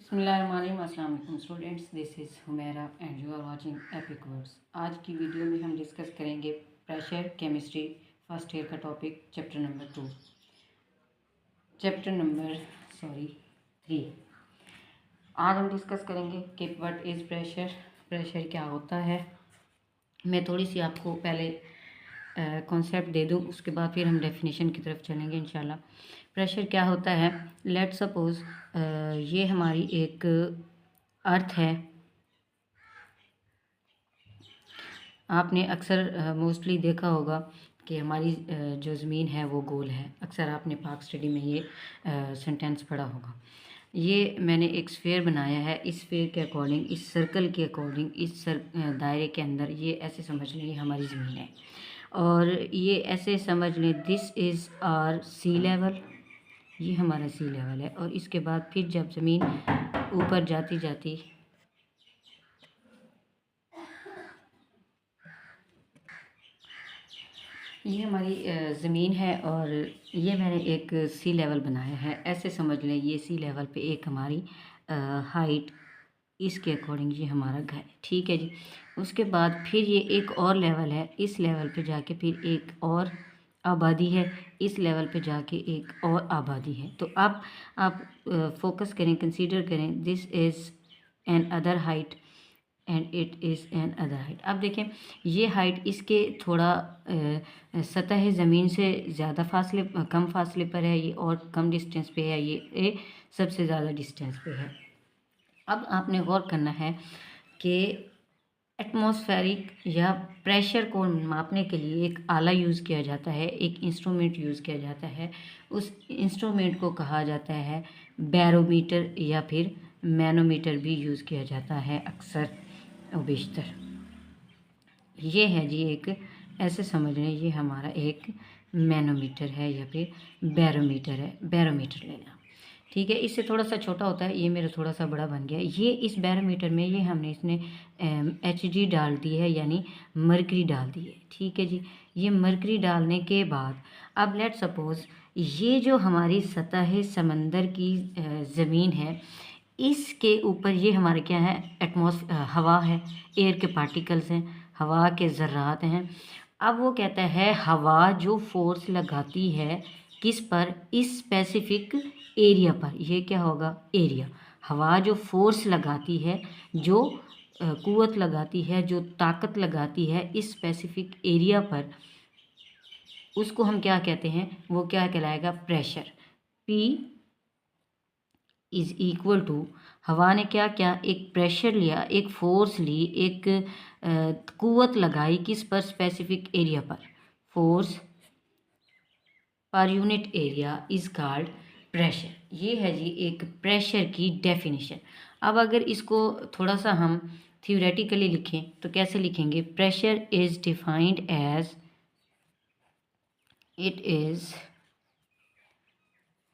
बिस्मिल्लाहिर्रहमानिर्रहीम। अस्सलाम वालेकुम students, this is Humaira and you are watching epic words. आज की वीडियो में हम डिस्कस करेंगे प्रेशर केमिस्ट्री फर्स्ट ईयर का टॉपिक चैप्टर नंबर 3। आज हम डिस्कस करेंगे कि व्हाट इज़ प्रेशर, प्रेशर क्या होता है। मैं थोड़ी सी आपको पहले कॉन्सेप्ट दे दूँ, उसके बाद फिर हम डेफिनेशन की तरफ चलेंगे इंशाल्लाह। प्रेशर क्या होता है, लेट सपोज़ ये हमारी एक अर्थ है। आपने अक्सर मोस्टली देखा होगा कि हमारी जो ज़मीन है वो गोल है। अक्सर आपने पाक स्टडी में ये सेंटेंस पढ़ा होगा। ये मैंने एक स्फेयर बनाया है, इस स्फेयर के अकॉर्डिंग, इस सर्कल के अकॉर्डिंग, इस दायरे के अंदर ये ऐसे समझ लें ये हमारी ज़मीन है। और ये ऐसे समझ लें this is our sea level, ये हमारा सी लेवल है। और इसके बाद फिर जब ज़मीन ऊपर जाती जाती ये हमारी ज़मीन है और ये मैंने एक सी लेवल बनाया है। ऐसे समझ लें ये सी लेवल पे एक हमारी हाइट, इसके अकॉर्डिंग ये हमारा घर है, ठीक है जी। उसके बाद फिर ये एक और लेवल है, इस लेवल पे जाके फिर एक और आबादी है, इस लेवल पे जाके एक और आबादी है। तो अब आप फोकस करें, कंसीडर करें this is an other height and it is an other height. अब देखें ये हाइट इसके थोड़ा सतह ज़मीन से ज़्यादा फासले, कम फासले पर है ये, और कम डिस्टेंस पे है ये सबसे ज़्यादा डिस्टेंस पे है। अब आपने गौर करना है कि एटमॉस्फेरिक या प्रेशर को मापने के लिए एक आला यूज़ किया जाता है, एक इंस्ट्रूमेंट यूज़ किया जाता है। उस इंस्ट्रूमेंट को कहा जाता है बैरोमीटर या फिर मैनोमीटर भी यूज़ किया जाता है अक्सर बेशतर। ये है जी एक, ऐसे समझ लें ये हमारा एक मैनोमीटर है या फिर बैरोमीटर है, बैरोमीटर लेना, ठीक है। इससे थोड़ा सा छोटा होता है, ये मेरा थोड़ा सा बड़ा बन गया। ये इस बैरोमीटर में ये हमने इसने Hg डाल दी है, यानी मरकरी डाल दी है, ठीक है जी। ये मरकरी डालने के बाद अब लेट सपोज़ ये जो हमारी सतह समंदर की ज़मीन है, इसके ऊपर ये हमारे क्या है, हवा है, एयर के पार्टिकल्स हैं, हवा के ज़र्रात हैं। अब वो कहता है हवा जो फोर्स लगाती है किस पर, इस स्पेसिफिक एरिया पर, ये क्या होगा, एरिया। हवा जो फोर्स लगाती है, जो कुव्वत लगाती है, जो ताकत लगाती है इस स्पेसिफिक एरिया पर, उसको हम क्या कहते हैं, वो क्या कहलाएगा, pressure. P is equal to, हवा ने क्या किया, एक प्रेशर लिया, एक फोर्स ली, एक कुव्वत लगाई किस पर, स्पेसिफिक एरिया पर। Force per unit area is called pressure. ये है जी एक प्रेशर की डेफिनेशन। अब अगर इसको थोड़ा सा हम थियोरेटिकली लिखें तो कैसे लिखेंगे, pressure is defined as, it is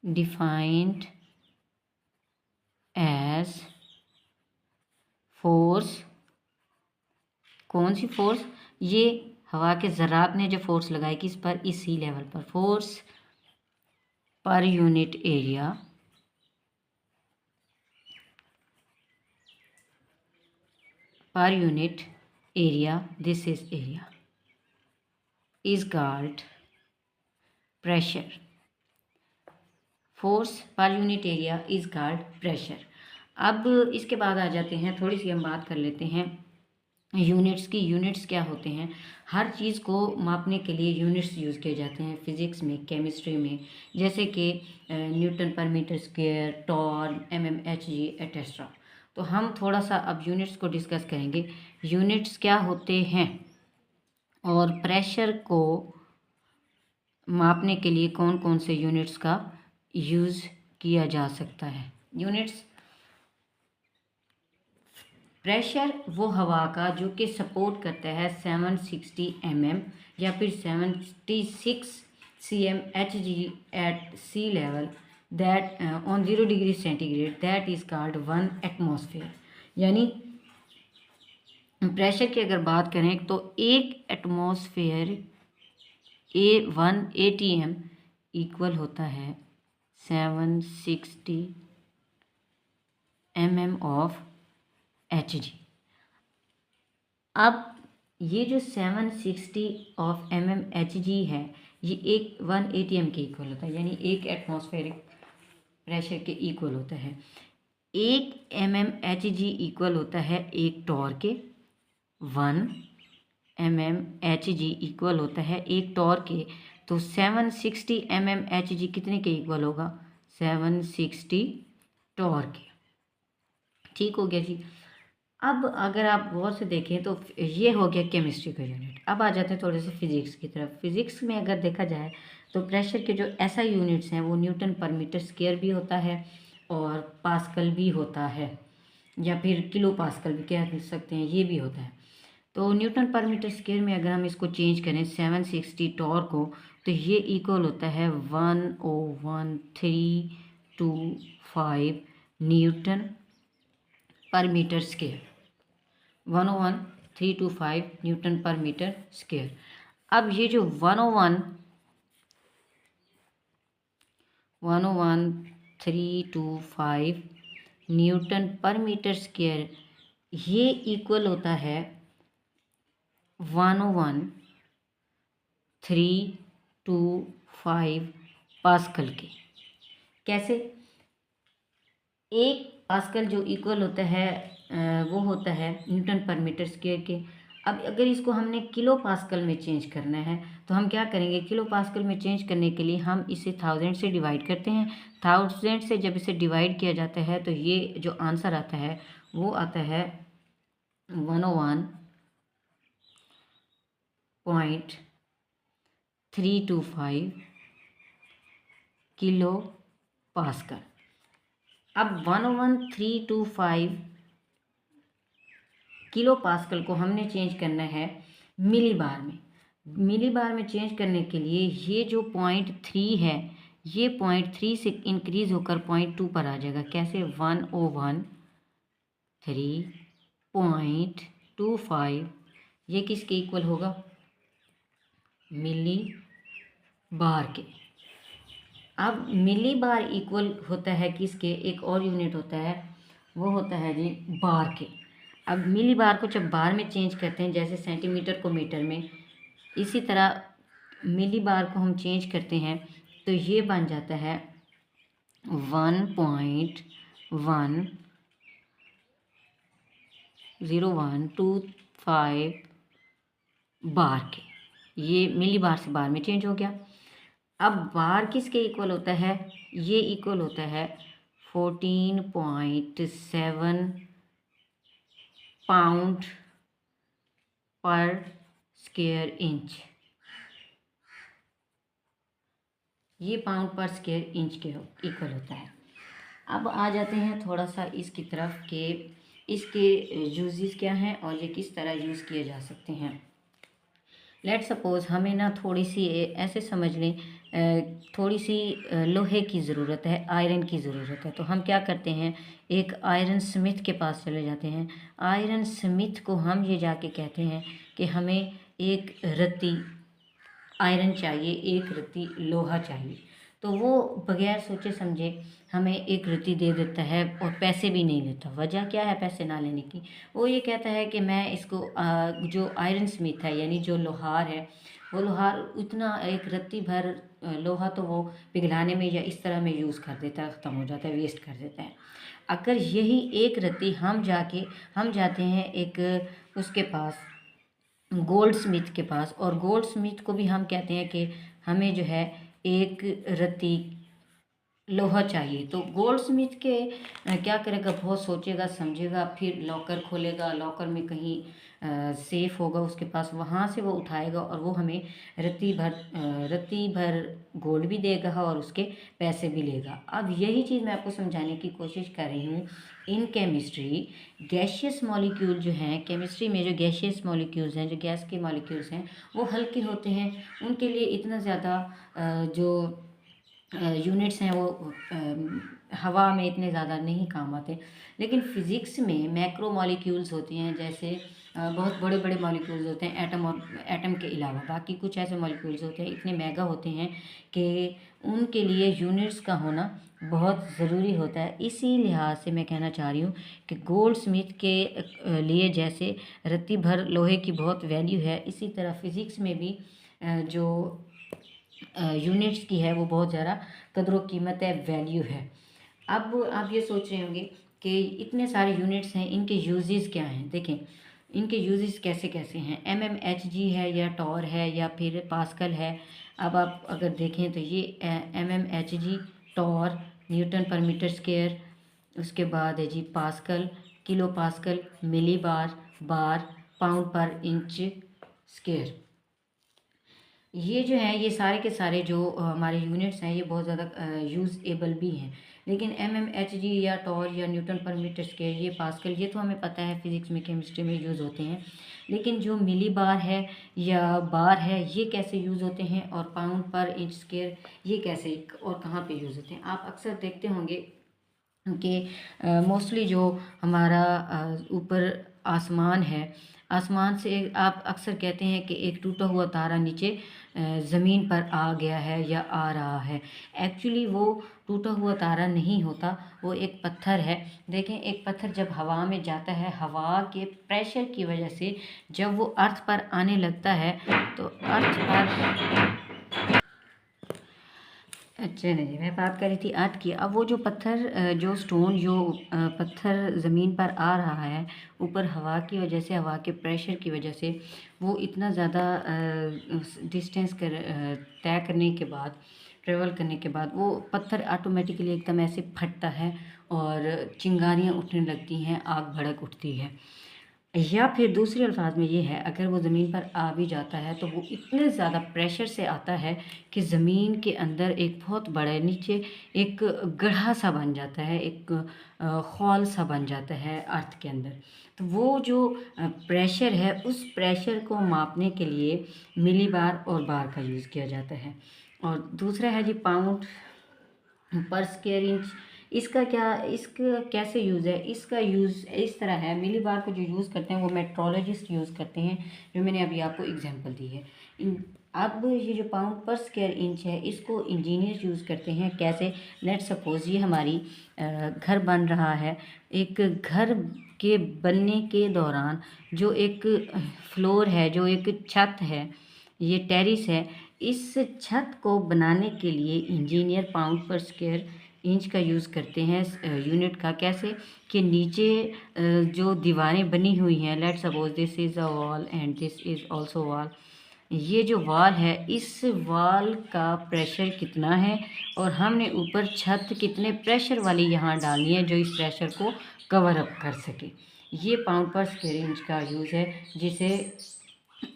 defined as force, कौन सी फोर्स, ये हवा के ज़रात ने जो फोर्स लगाई किस पर, इस सी लेवल पर, force per unit area per unit area, this is area, is called pressure. Force per unit area is called pressure. अब इसके बाद आ जाते हैं, थोड़ी सी हम बात कर लेते हैं यूनिट्स की। यूनिट्स क्या होते हैं, हर चीज़ को मापने के लिए यूनिट्स यूज़ किए जाते हैं फिज़िक्स में, केमिस्ट्री में, जैसे कि न्यूटन पर मीटर स्क्वायर, टॉर्न, Hg एटेस्ट्रा। तो हम थोड़ा सा अब यूनिट्स को डिस्कस करेंगे, यूनिट्स क्या होते हैं और प्रेशर को मापने के लिए कौन कौन से यूनिट्स का यूज़ किया जा सकता है। यूनिट्स, प्रेशर वो हवा का जो कि सपोर्ट करता है 760 mm या फिर 76 cm Hg at sea level, that on 0 degree centigrade, that is called 1 atmosphere. यानी प्रेशर की अगर बात करें तो एक एटमॉस्फेयर A1 ATM इक्वल होता है 760 mm ऑफ Hg। अब ये जो 760 ऑफ Hg है, ये 1 atm के इक्वल होता है, यानी 1 एटमॉस्फेरिक प्रेशर के इक्वल होता है। 1 Hg इक्वल होता है 1 टॉर्क के। 1 Hg इक्वल होता है 1 टॉर्क के। तो 760 Hg कितने के इक्वल होगा? 760 टॉर्क के। ठीक हो गया जी। अब अगर आप गौर से देखें तो ये हो गया केमिस्ट्री का यूनिट। अब आ जाते हैं थोड़े से फिजिक्स की तरफ। फिजिक्स में अगर देखा जाए तो प्रेशर के जो ऐसा यूनिट्स हैं वो न्यूटन पर मीटर स्क्वायर भी होता है और पास्कल भी होता है, या फिर किलो पास्कल भी कह सकते हैं, ये भी होता है। तो न्यूटन पर मीटर स्क्वायर में अगर हम इसको चेंज करें 760 टॉर्क को, तो ये इक्वल होता है 101,325 न्यूटन पर मीटर स्क्वायर। 101,325 न्यूटन पर मीटर स्क्वायर। अब ये जो 101,325 न्यूटन पर मीटर स्क्वायर, ये इक्वल होता है 101,325 पास्कल के। कैसे? एक पास्कल जो इक्वल होता है वो होता है न्यूटन पर मीटर स्क्वायर के। अब अगर इसको हमने किलो पास्कल में चेंज करना है तो हम क्या करेंगे? किलो पास्कल में चेंज करने के लिए हम इसे 1000 से डिवाइड करते हैं। 1000 से जब इसे डिवाइड किया जाता है तो ये जो आंसर आता है वो आता है 101.325 किलो पास्कल। अब 101,325 किलो पास्कल को हमने चेंज करना है मिली बार में। मिली बार में चेंज करने के लिए ये जो 0.3 है, ये 0.3 से इंक्रीज होकर 0.2 पर आ जाएगा। कैसे? 101,325 ये किसके इक्वल होगा? मिली बार के। अब मिली बार इक्वल होता है किसके? एक और यूनिट होता है, वो होता है जी बार के। अब मिली बार को जब बार में चेंज करते हैं, जैसे सेंटीमीटर को मीटर में, इसी तरह मिली बार को हम चेंज करते हैं तो ये बन जाता है 1.10125 बार के। ये मिली बार से बार में चेंज हो गया। अब बार किसके इक्वल होता है? ये इक्वल होता है 14.7 पाउंड पर स्क्वायर इंच। ये पाउंड पर स्क्वायर इंच के इक्वल होता है। अब आ जाते हैं थोड़ा सा इसकी तरफ कि इसके यूजेस क्या हैं और ये किस तरह यूज़ किए जा सकते हैं। लेट सपोज़ हमें ना थोड़ी सी ऐसे समझ लें, थोड़ी सी लोहे की ज़रूरत है, आयरन की ज़रूरत है। तो हम क्या करते हैं? एक आयरन स्मिथ के पास चले जाते हैं। आयरन स्मिथ को हम ये जाके कहते हैं कि हमें एक रत्ती आयरन चाहिए, एक रत्ती लोहा चाहिए। तो वो बगैर सोचे समझे हमें एक रत्ती दे देता है और पैसे भी नहीं लेता। वजह क्या है पैसे ना लेने की? वो ये कहता है कि मैं इसको जो आयरन स्मिथ है, यानी जो लोहार है, वो लोहार इतना एक रत्ती भर लोहा तो वो पिघलाने में या इस तरह में यूज़ कर देता है, ख़त्म हो जाता है, वेस्ट कर देता है। अगर यही एक रत्ती हम जाते हैं एक उसके पास, गोल्ड स्मिथ के पास, और गोल्ड स्मिथ को भी हम कहते हैं कि हमें जो है एक रत्ती लोहा चाहिए। तो गोल्ड स्मिथ के क्या करेगा? बहुत सोचेगा समझेगा, फिर लॉकर खोलेगा, लॉकर में कहीं सेफ होगा उसके पास, वहाँ से वो उठाएगा और वो हमें रत्ती भर गोल्ड भी देगा और उसके पैसे भी लेगा। अब यही चीज़ मैं आपको समझाने की कोशिश कर रही हूँ। इन केमिस्ट्री गैशियस मॉलिक्यूल जो हैं, केमिस्ट्री में जो गैशियस मॉलिक्यूल्स हैं, जो गैस के मॉलिक्यूल्स हैं, वो हल्के होते हैं। उनके लिए इतना ज़्यादा जो यूनिट्स हैं वो हवा में इतने ज़्यादा नहीं काम आते। लेकिन फ़िज़िक्स में मैक्रो मॉलिक्यूल्स होती हैं, जैसे बहुत बड़े बड़े मॉलिक्यूल्स होते हैं एटम, और एटम के अलावा बाकी कुछ ऐसे मॉलिक्यूल्स होते हैं इतने मेगा होते हैं कि उनके लिए यूनिट्स का होना बहुत ज़रूरी होता है। इसी लिहाज से मैं कहना चाह रही हूँ कि गोल्ड स्मिथ के लिए जैसे रत्ती भर लोहे की बहुत वैल्यू है, इसी तरह फ़िज़िक्स में भी जो यूनिट्स की है वो बहुत ज़्यादा कदर कीमत है, वैल्यू है। अब आप ये सोच रहे होंगे कि इतने सारे यूनिट्स हैं, इनके यूजेस क्या हैं। देखें इनके यूजेस कैसे कैसे हैं। mmHg है या टॉर है या फिर पास्कल है। अब आप अगर देखें तो ये mmHg, टॉर, न्यूटन पर मीटर स्क्वायर, उसके बाद है जी पास्कल, किलो पास्कल, मिली बार, बार, पाउंड पर इंच स्क्वायर। ये जो है ये सारे के सारे जो हमारे यूनिट्स हैं ये बहुत ज़्यादा यूज़एबल भी हैं। लेकिन mmHg या टॉर या न्यूटन पर मीटर स्क्वायर, ये पास्कल, ये तो हमें पता है फिज़िक्स में केमिस्ट्री में यूज़ होते हैं। लेकिन जो मिली बार है या बार है ये कैसे यूज़ होते हैं, और पाउंड पर इंच स्क्वायर ये कैसे और कहाँ पे यूज़ होते हैं। आप अक्सर देखते होंगे कि मोस्टली जो हमारा ऊपर आसमान है, आसमान से आप अक्सर कहते हैं कि एक टूटा हुआ तारा नीचे ज़मीन पर आ गया है या आ रहा है। एक्चुअली वो टूटा हुआ तारा नहीं होता, वो एक पत्थर है। देखें एक पत्थर जब हवा में जाता है, हवा के प्रेशर की वजह से जब वो अर्थ पर आने लगता है तो अर्थ पर, अच्छा नहीं, मैं बात कर रही थी अर्थ की। अब वो जो पत्थर जो स्टोन जो पत्थर ज़मीन पर आ रहा है ऊपर हवा की वजह से, हवा के प्रेशर की वजह से, वो इतना ज़्यादा डिस्टेंस तय करने के बाद, ट्रेवल करने के बाद वो पत्थर ऑटोमेटिकली एकदम ऐसे फटता है और चिंगारियाँ उठने लगती हैं, आग भड़क उठती है। या फिर दूसरे अल्फाज में ये है, अगर वो ज़मीन पर आ भी जाता है तो वो इतने ज़्यादा प्रेशर से आता है कि ज़मीन के अंदर एक बहुत बड़ा नीचे एक गड्ढा सा बन जाता है, एक खौल सा बन जाता है अर्थ के अंदर। तो वो जो प्रेशर है उस प्रेशर को मापने के लिए मिली बार और बार का यूज़ किया जाता है। और दूसरा है जी पाउंड पर स्क्वायर इंच। इसका कैसे यूज़ है, इसका यूज़ इस तरह है। मिली बार को जो यूज़ करते हैं वो मेट्रोलॉजिस्ट यूज़ करते हैं, जो मैंने अभी आपको एग्जांपल दी है। अब ये जो पाउंड पर स्क्वायर इंच है इसको इंजीनियर यूज़ करते हैं। कैसे, लेट सपोज़ ये हमारी घर बन रहा है। एक घर के बनने के दौरान जो एक फ्लोर है, जो एक छत है, ये टेरिस है, इस छत को बनाने के लिए इंजीनियर पाउंड पर स्क्वायर इंच का यूज़ करते हैं यूनिट का। कैसे कि नीचे जो दीवारें बनी हुई हैं, let's suppose this is a wall and this is also wall, ये जो वॉल है इस वॉल का प्रेशर कितना है और हमने ऊपर छत कितने प्रेशर वाली यहाँ डालनी है जो इस प्रेशर को कवर अप कर सके। ये पाउंड पर स्क्वायर इंच का यूज़ है जिसे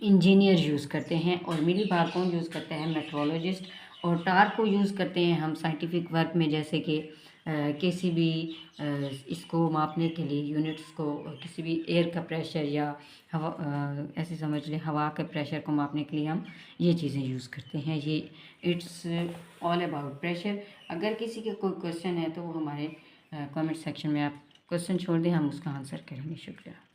इंजीनियर यूज़ करते हैं। और मिली बार कौन यूज़ करते हैं, मेट्रोलॉजिस्ट। और टार को यूज़ करते हैं हम साइंटिफिक वर्क में, जैसे कि किसी भी इसको मापने के लिए यूनिट्स को, किसी भी एयर का प्रेशर या हवा, ऐसे समझ लें हवा के प्रेशर को मापने के लिए हम ये चीज़ें यूज़ करते हैं। ये इट्स ऑल अबाउट प्रेशर। अगर किसी के कोई क्वेश्चन है तो वो हमारे कमेंट सेक्शन में आप क्वेश्चन छोड़ दें, हम उसका आंसर करेंगे। शुक्रिया।